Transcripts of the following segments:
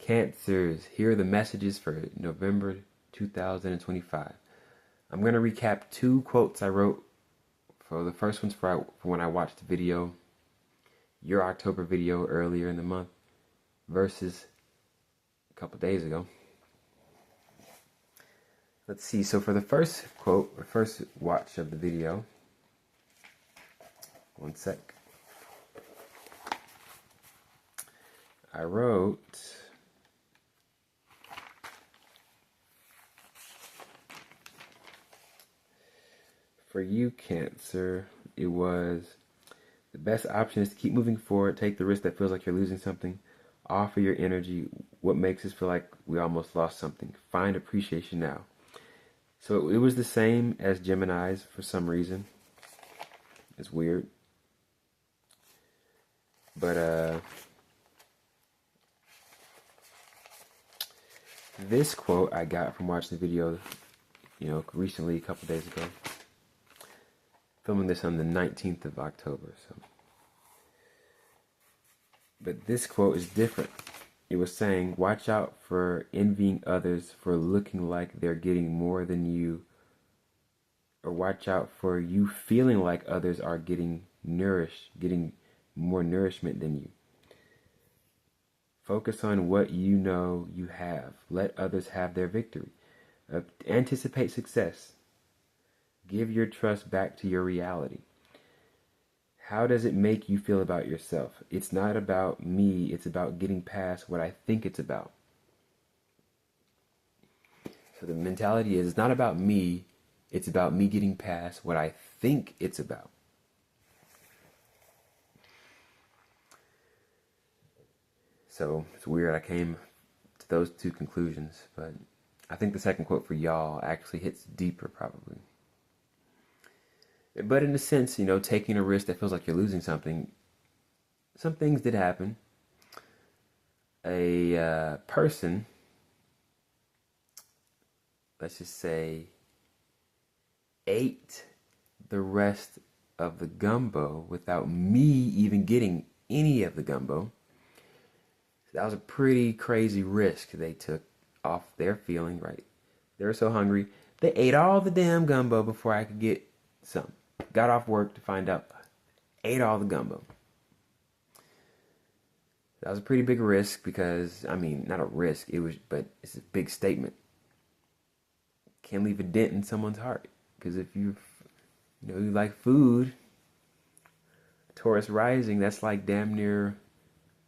Cancers, here are the messages for November 2025. I'm going to recap 2 quotes I wrote. For the first one's for when I watched the video, your October video earlier in the month versus a couple days ago. Let's see. So for the first quote, or first watch of the video, one sec. I wrote, for you, Cancer, it was, the best option is to keep moving forward, take the risk that feels like you're losing something, offer your energy, what makes us feel like we almost lost something, find appreciation now. So it was the same as Gemini's for some reason. It's weird. But this quote I got from watching the video, recently, a couple days ago. Filming this on the 19th of October, so. But this quote is different. It was saying, watch out for envying others for looking like they're getting more than you, or watch out for you feeling like others are getting more nourishment than you. Focus on what you know you have. Let others have their victory. Anticipate success. Give your trust back to your reality. How does it make you feel about yourself? It's not about me, it's about getting past what I think it's about. So the mentality is, it's not about me, it's about me getting past what I think it's about. So it's weird I came to those 2 conclusions, but I think the second quote for y'all actually hits deeper probably. But in a sense, taking a risk that feels like you're losing something, some things did happen. A person, let's just say, ate the rest of the gumbo without me even getting any of the gumbo. So that was a pretty crazy risk they took off their feeling, right? They were so hungry, they ate all the damn gumbo before I could get some. Got off work to find out, ate all the gumbo. That was a pretty big risk because, not a risk, but it's a big statement. Can leave a dent in someone's heart. Because if you like food, Taurus rising, that's like damn near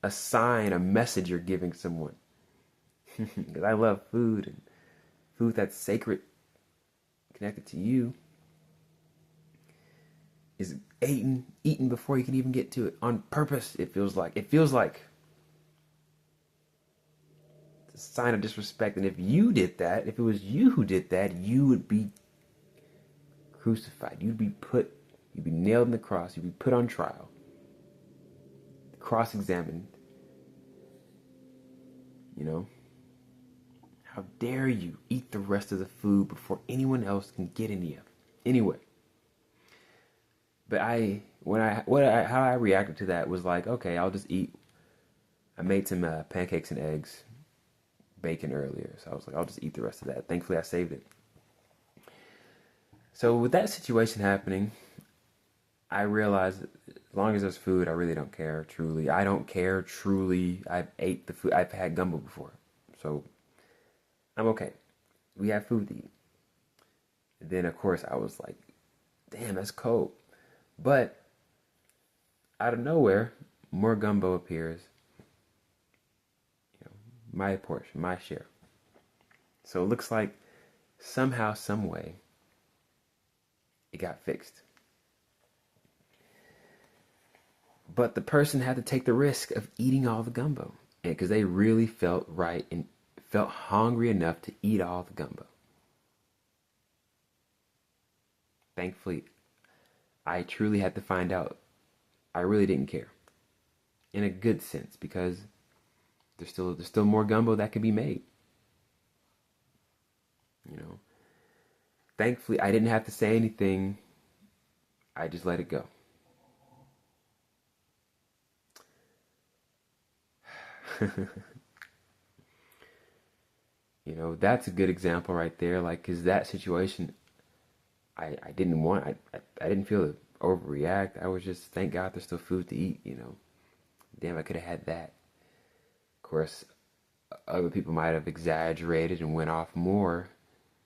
a sign, a message you're giving someone. Because I love food, and food that's sacred, connected to you, is eaten before you can even get to it on purpose. It feels like it's a sign of disrespect. And if you did that, if it was you who did that, you would be crucified. You'd be nailed in the cross. You'd be put on trial, cross-examined. How dare you eat the rest of the food before anyone else can get any of it? Anyway. But how I reacted to that was like, okay, I'll just eat. I made some pancakes and eggs, bacon earlier, so I was like, I'll just eat the rest of that. Thankfully, I saved it. So with that situation happening, I realized as long as there's food, I really don't care, truly. I don't care, truly. I've ate the food. I've had gumbo before, so I'm okay. We have food to eat. And then, of course, I was like, damn, that's cold. But out of nowhere, more gumbo appears. My portion, my share. So it looks like somehow, some way, it got fixed. But the person had to take the risk of eating all the gumbo, because they really felt right and felt hungry enough to eat all the gumbo. Thankfully, I truly had to find out I really didn't care, in a good sense, because there's still more gumbo that can be made. Thankfully, I didn't have to say anything. I just let it go. That's a good example right there. Like, cause that situation, I didn't want. I didn't feel to overreact. I was just, thank God there's still food to eat. Damn, I could have had that. Of course, other people might have exaggerated and went a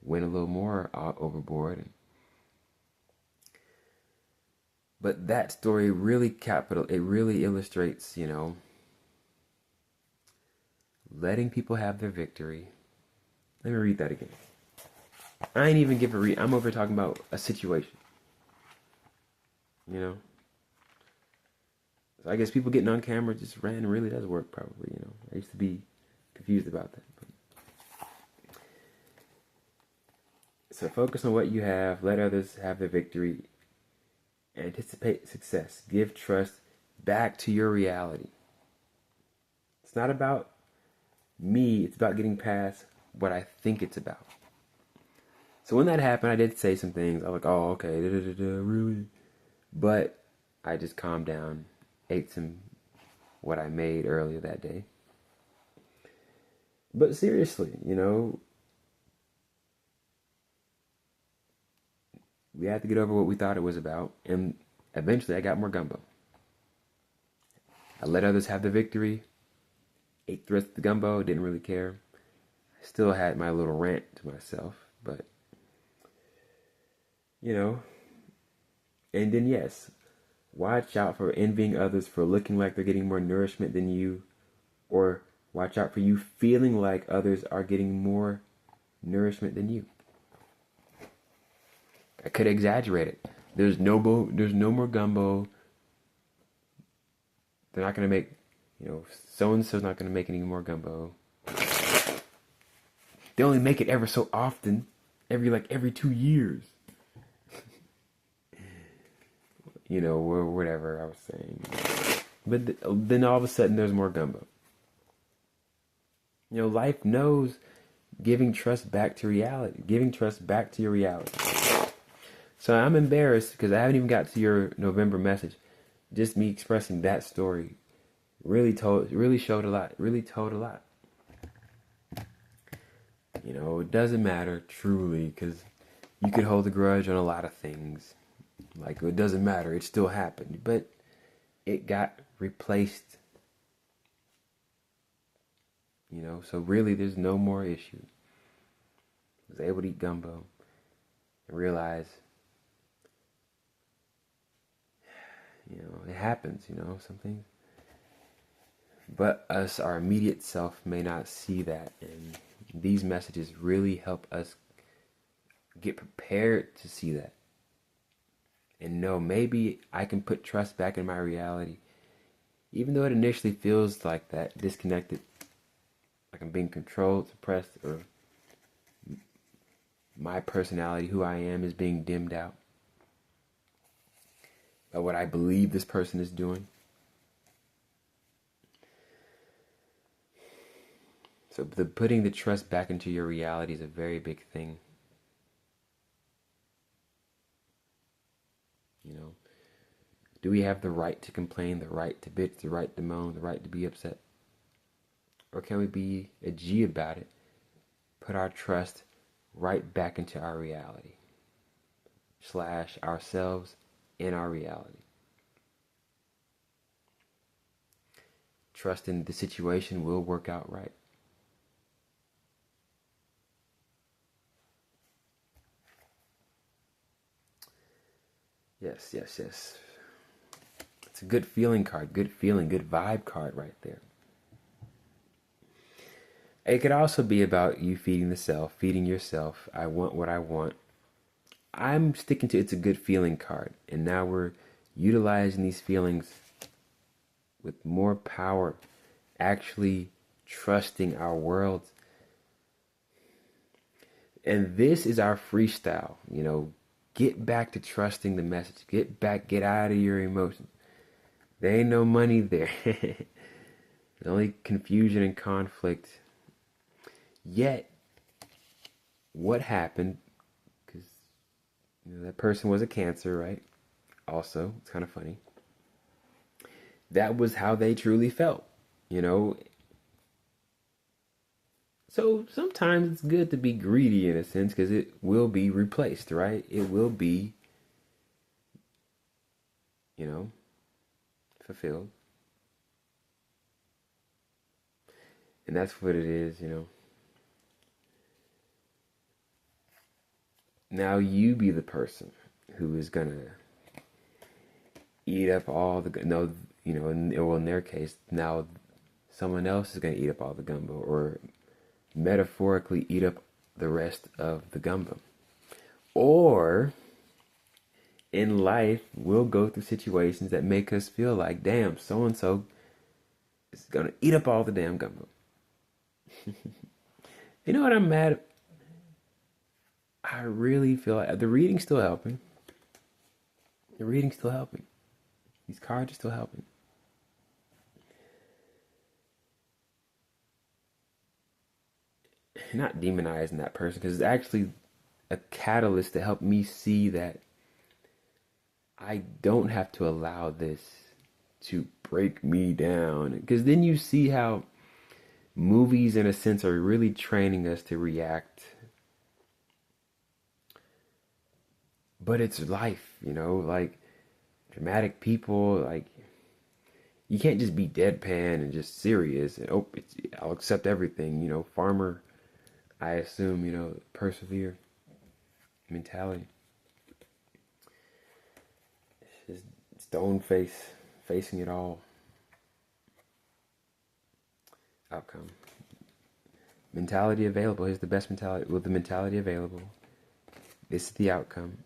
little more overboard. But that story really it really illustrates, letting people have their victory. Let me read that again. I ain't even give a read. I'm over talking about a situation. So I guess people getting on camera just really does work, probably. I used to be confused about that. So focus on what you have. Let others have their victory. Anticipate success. Give trust back to your reality. It's not about me. It's about getting past what I think it's about. So when that happened, I did say some things. I was like, oh, okay, really? But I just calmed down, ate what I made earlier that day. But seriously, we had to get over what we thought it was about. And eventually I got more gumbo. I let others have the victory. Ate the rest of the gumbo, didn't really care. I still had my little rant to myself, but and then yes, watch out for envying others for looking like they're getting more nourishment than you, or watch out for you feeling like others are getting more nourishment than you. I could exaggerate it. There's no more gumbo. They're not gonna make, so and so's not gonna make any more gumbo. They only make it ever so often, every 2 years. Or whatever I was saying. But then all of a sudden there's more gumbo. Life knows giving trust back to reality. Giving trust back to your reality. So I'm embarrassed because I haven't even got to your November message. Just me expressing that story really showed a lot. Really told a lot. It doesn't matter truly because you could hold a grudge on a lot of things. Like, it doesn't matter. It still happened. But it got replaced. So really there's no more issue. I was able to eat gumbo and realize, it happens, some things. But our immediate self may not see that. And these messages really help us get prepared to see that. And know maybe I can put trust back in my reality. Even though it initially feels like that, disconnected, like I'm being controlled, suppressed, or my personality, who I am, is being dimmed out by what I believe this person is doing. So putting the trust back into your reality is a very big thing. Do we have the right to complain, the right to bitch, the right to moan, the right to be upset? Or can we be a G about it? Put our trust right back into our reality. / ourselves in our reality. Trusting the situation will work out right. Yes. It's a good feeling card, good feeling, good vibe card right there. It could also be about you feeding the self, feeding yourself. I want what I want. I'm sticking to it's a good feeling card. And now we're utilizing these feelings with more power, actually trusting our world. And this is our freestyle, Get back to trusting the message. Get out of your emotions. There ain't no money there. Only confusion and conflict. Yet, what happened, because that person was a Cancer, right? Also, it's kind of funny. That was how they truly felt. So sometimes it's good to be greedy in a sense because it will be replaced, right? It will be, you know, fulfilled. And that's what it is, you know. Now you be the person who is gonna eat up all the no, you know, in their case, now someone else is gonna eat up all the gumbo, or metaphorically eat up the rest of the gumbo. Or in life, we'll go through situations that make us feel like, damn, so and so is gonna eat up all the damn gumbo. You know what I'm mad? I really feel like the reading's still helping. The reading's still helping. These cards are still helping. Not demonizing that person because it's actually a catalyst to help me see that I don't have to allow this to break me down. Because then you see how movies, in a sense, are really training us to react. But it's life, you know, like dramatic people, like you can't just be deadpan and just serious. And, oh, I'll accept everything, you know, farmer, I assume, you know, persevere mentality. It's just stone face, facing it all. Outcome. Mentality available. Here's the best mentality. With the mentality available, this is the outcome.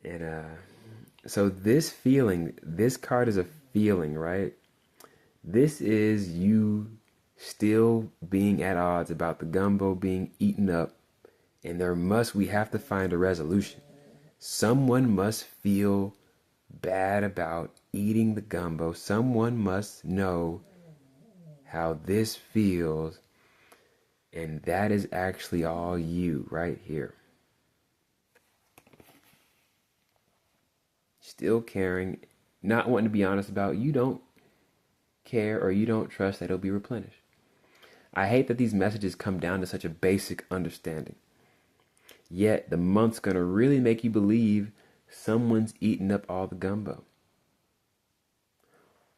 And so this feeling, this card is a feeling, right? This is you still being at odds about the gumbo being eaten up, and we have to find a resolution. Someone must feel bad about eating the gumbo. Someone must know how this feels, and that is actually all you right here. Still caring, not wanting to be honest about you don't care or you don't trust that it'll be replenished. I hate that these messages come down to such a basic understanding. Yet the month's gonna really make you believe someone's eating up all the gumbo.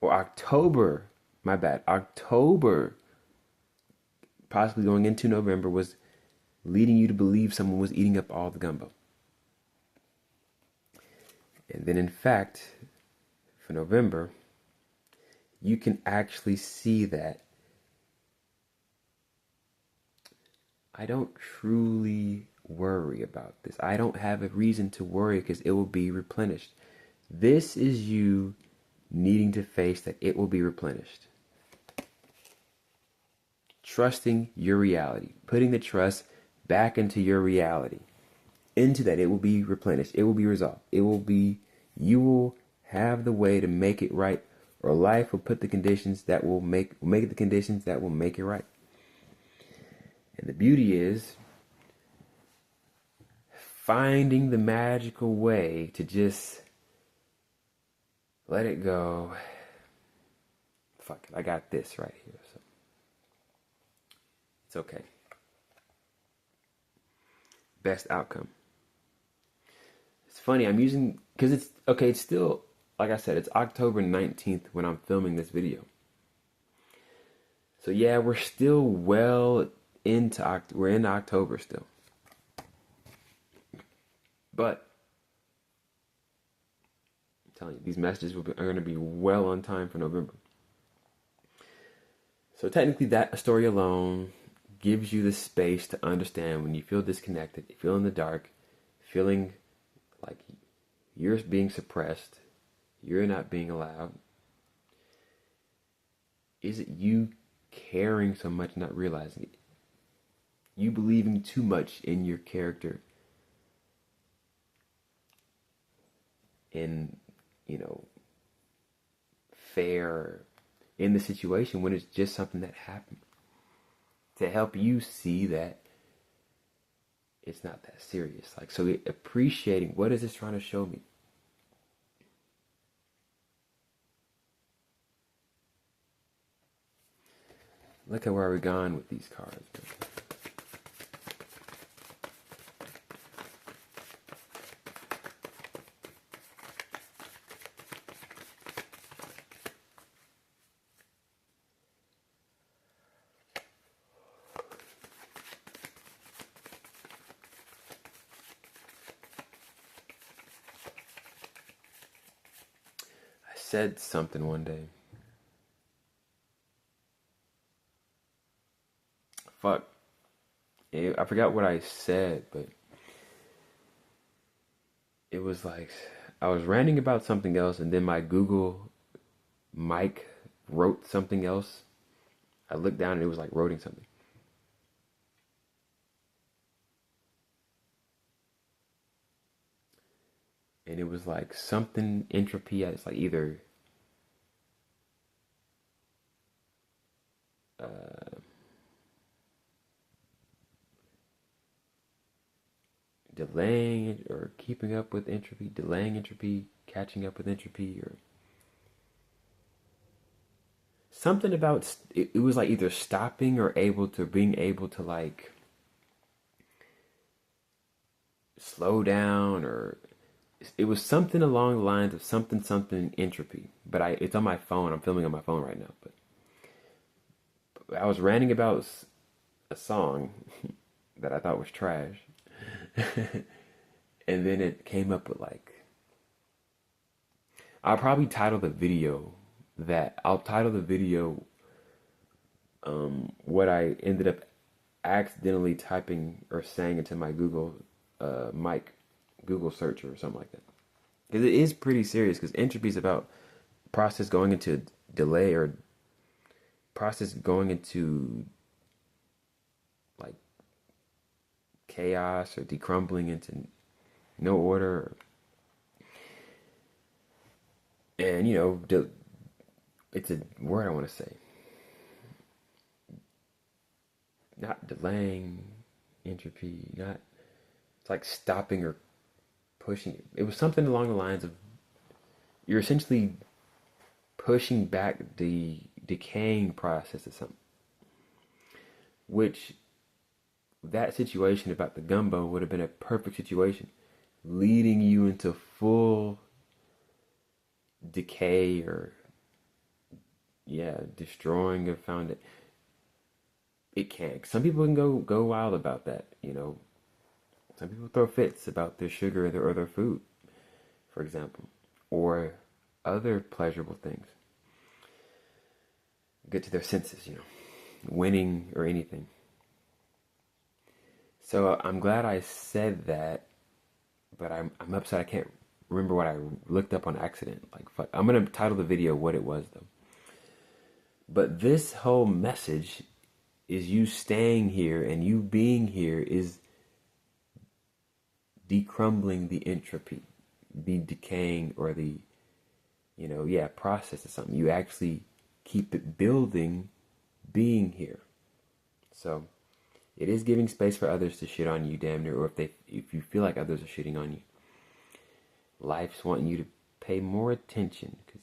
Or October, my bad, October, possibly going into November, was leading you to believe someone was eating up all the gumbo. And then in fact, for November, you can actually see that I don't truly worry about this. I don't have a reason to worry because it will be replenished. This is you needing to face that it will be replenished. Trusting your reality. Putting the trust back into your reality. Into that it will be replenished. It will be resolved. It will be, you will have the way to make it right, or life will put the conditions that will make the conditions that will make it right. And the beauty is finding the magical way to just let it go. Fuck it, I got this right here. So it's okay. Best outcome. It's funny, I'm using, because it's, okay, it's still, like I said, it's October 19th when I'm filming this video. So yeah, we're still well into, we're in October still. But I'm telling you, these messages are going to be well on time for November. So technically that story alone gives you the space to understand when you feel disconnected, you feel in the dark, feeling like you're being suppressed, you're not being allowed. Is it you caring so much, not realizing it? You believing too much in your character, in, you know, fair in the situation when it's just something that happened. To help you see that it's not that serious. Like, so appreciating, what is this trying to show me? Look at where we're going with these cards. I said something one day. Fuck. I forgot what I said, but it was like I was ranting about something else, and then my Google mic wrote something else. I looked down and it was like writing something. And it was like something entropy. It's like either delaying it or keeping up with entropy, delaying entropy, catching up with entropy, or something about it was like either stopping or being able to like slow down, or it was something along the lines of something entropy. But it's on my phone. I'm filming on my phone right now. But I was ranting about a song that I thought was trash. And then it came up with like, I'll probably title the video what I ended up accidentally typing or saying into my Google Google search or something like that. Because it is pretty serious, because entropy is about process going into delay or process going into like chaos or decrumbling into no order. And, it's a word I want to say. Not delaying entropy, it's like stopping or pushing it. It was something along the lines of you're essentially pushing back the decaying process of something. Which, that situation about the gumbo would have been a perfect situation, leading you into full decay or destroying a foundation. It can. Some people can go wild about that. Some people throw fits about their sugar or their food, for example, or other pleasurable things. Get to their senses, winning or anything. So I'm glad I said that, but I'm upset I can't remember what I looked up on accident. Like, fuck. I'm gonna title the video what it was though. But this whole message is you staying here, and you being here is decrumbling the entropy, the decaying, or the process of something. You actually keep it building being here. So it is giving space for others to shit on you, damn near, or if you feel like others are shitting on you. Life's wanting you to pay more attention, because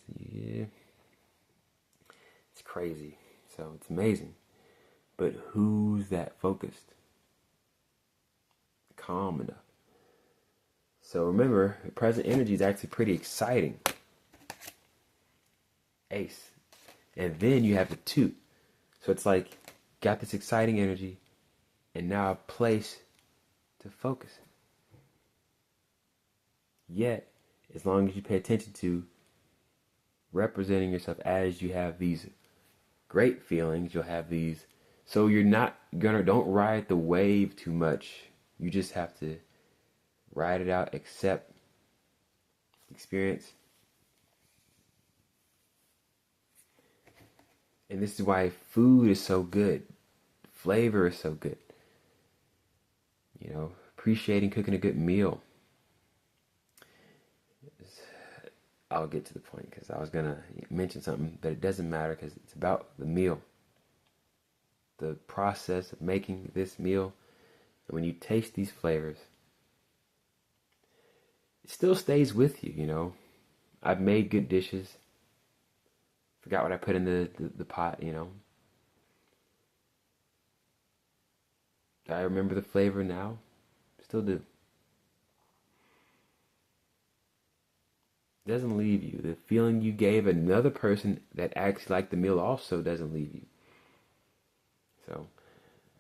it's crazy. So it's amazing. But who's that focused? Calm enough. So remember, the present energy is actually pretty exciting. Ace. And then you have the 2. So it's like, got this exciting energy, and now a place to focus it. Yet, as long as you pay attention to representing yourself as you have these great feelings, you'll have these. So you're not don't ride the wave too much. You just have to ride it out, accept, experience. And this is why food is so good. Flavor is so good. Appreciating cooking a good meal. I'll get to the point, because I was going to mention something, but it doesn't matter, because it's about the meal. The process of making this meal. And when you taste these flavors, it still stays with you, I've made good dishes. Forgot what I put in the pot, Do I remember the flavor now? Still do. It doesn't leave you. The feeling you gave another person that actually liked the meal also doesn't leave you. So,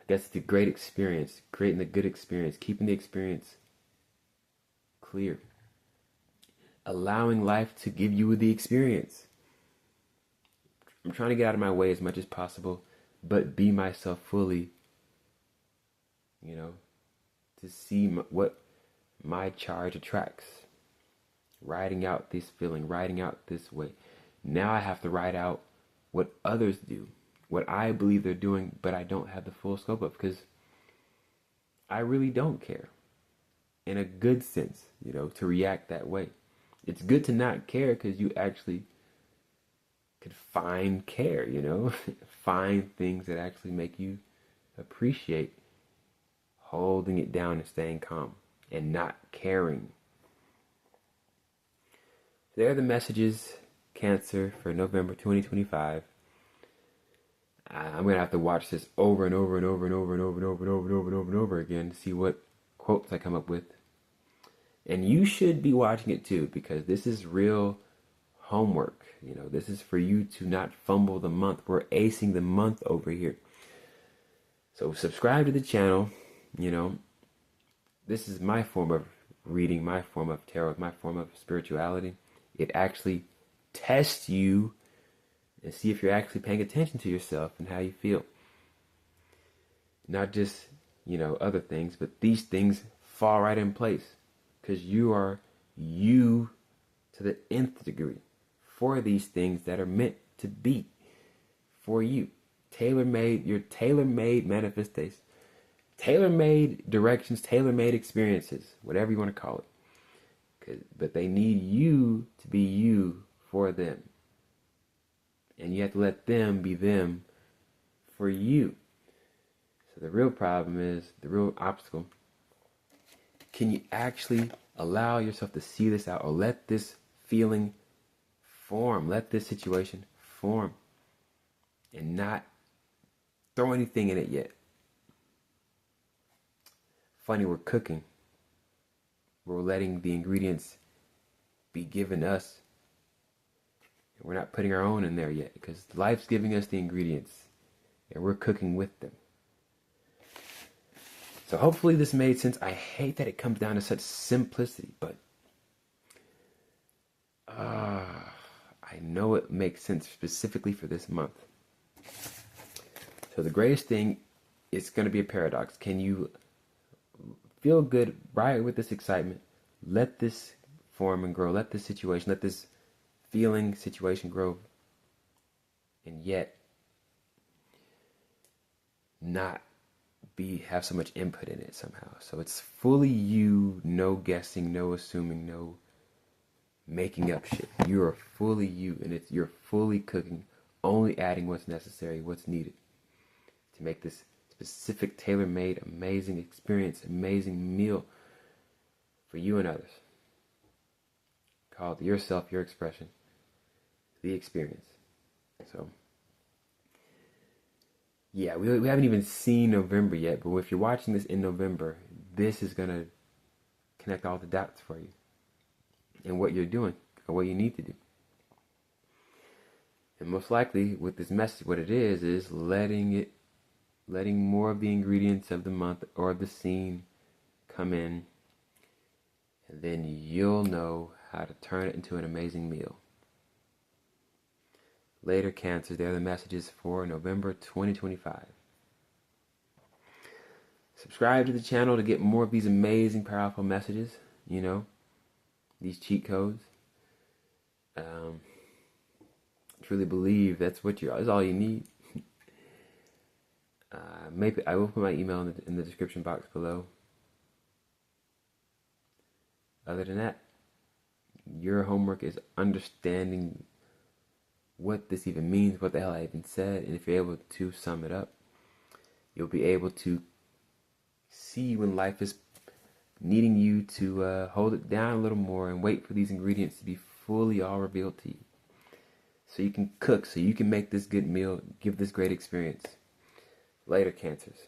I guess it's a great experience, creating a good experience, keeping the experience clear, allowing life to give you the experience. I'm trying to get out of my way as much as possible, but be myself fully, to see what my charge attracts. Riding out this feeling, riding out this way. Now I have to ride out what others do, what I believe they're doing, but I don't have the full scope of, because I really don't care. In a good sense, to react that way. It's good to not care because you actually could find care, find things that actually make you appreciate holding it down and staying calm and not caring. There are the messages, Cancer, for November 2025. I'm going to have to watch this over and over and over and over and over and over and over and over and over and over again to see what quotes I come up with. And you should be watching it too, because this is real homework. This is for you to not fumble the month. We're acing the month over here. So subscribe to the channel. This is my form of reading, my form of tarot, my form of spirituality. It actually tests you and see if you're actually paying attention to yourself and how you feel. Not just, other things, but these things fall right in place because you are you to the nth degree for these things that are meant to be for you. Tailor-made, your tailor-made manifestation, tailor-made directions, tailor-made experiences, whatever you want to call it. But they need you to be you for them. And you have to let them be them for you. So the real problem is, the real obstacle, can you actually allow yourself to see this out, or let this feeling form, let this situation form, and not throw anything in it yet? Funny, we're cooking. We're letting the ingredients be given us. We're not putting our own in there yet, because life's giving us the ingredients and we're cooking with them. So hopefully this made sense. I hate that it comes down to such simplicity, but I know it makes sense specifically for this month. So the greatest thing is going to be a paradox. Can you feel good, ride with this excitement, let this form and grow, let this situation, let this feeling situation grow, and yet not have so much input in it somehow. So it's fully you, no guessing, no assuming, no making up shit. You are fully you, and you're fully cooking, only adding what's necessary, what's needed to make this specific, tailor-made, amazing experience, amazing meal for you and others. Called Yourself, Your Expression, The Experience. So yeah, we haven't even seen November yet, but if you're watching this in November, this is going to connect all the dots for you and what you're doing or what you need to do. And most likely with this message, what it is letting more of the ingredients of the month or the scene come in, and then you'll know how to turn it into an amazing meal. Later, Cancer, there are the messages for November 2025. Subscribe to the channel to get more of these amazing, powerful messages, these cheat codes. Truly believe that's all you need. Maybe I will put my email in the description box below. Other than that, your homework is understanding what this even means, what the hell I even said, and if you're able to sum it up, you'll be able to see when life is needing you to hold it down a little more and wait for these ingredients to be fully all revealed to you, so you can cook, so you can make this good meal, give this great experience. Later, Cancers.